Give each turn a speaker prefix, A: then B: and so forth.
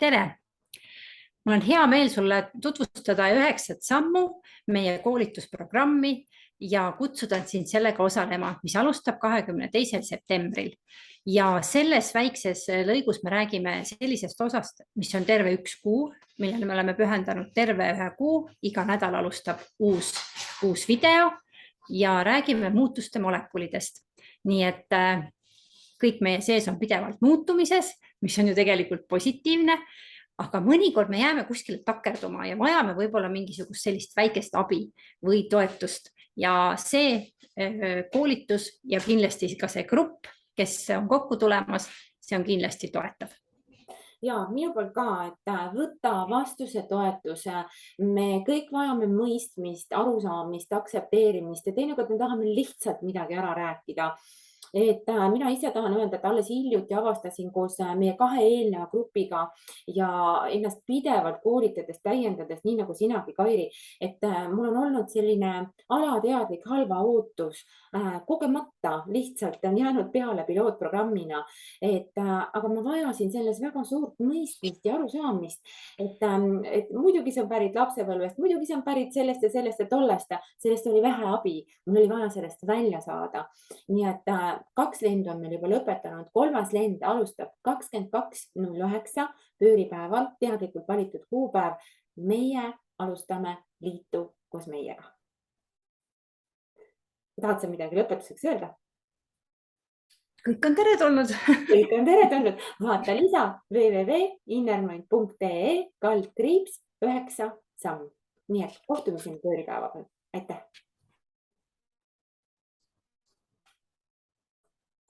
A: Tere! Mul on hea meel sulle tutvustada 9 sammu meie koolitusprogrammi ja kutsuda sind sellega osalema, mis alustab 22. septembril. Ja selles väikses lõigus me räägime sellisest osast, mis on terve 1 kuu, millele me oleme pühendanud terve 1 kuu. Iga nädal alustab uus video ja räägime muutuste molekulidest. Nii et kõik meie sees on pidevalt muutumises, mis on ju tegelikult positiivne, aga mõnikord me jääme kuskile takerduma ja vajame võib-olla mingisugust sellist väikest abi või toetust. Ja see koolitus ja kindlasti ka see grupp, kes on kokku tulemas, see on kindlasti toetav.
B: Ja minu poolt ka, et võtta vastuse toetuse. Me kõik vajame mõistmist, arusaamist, aktsepteerimist ja teinekord me tahame lihtsalt midagi ära rääkida. Mina ise tahan öelda, et alles hiljuti avastasin koos meie 2 eelneva grupiga ja ennast pidevalt koolitades, täiendades, nii nagu sinagi, Kairi, et mul on olnud selline alateadlik halva ootus, kogemata lihtsalt on jäänud peale pilootprogrammina, aga ma vajasin selles väga suurt mõistmist ja arusaamist, et muidugi see on pärit lapsepõlvest, muidugi see on pärit sellest ja tollest, sellest oli vähe abi, mul oli vaja sellest välja saada. Nii et 2 lendu on meil juba lõpetanud, 3. lend alustab 22.09 pööripäeval, teadlikult valitud kuupäev. Meie alustame liitu koos meiega. Tahad sa midagi lõpetuseks öelda?
A: Kõik on teretulnud.
B: Kõik on teretulnud. Vaata lisa www.innermind.ee/9 samm. Nii et kohtumiseni pööripäeva peal. Aitäh!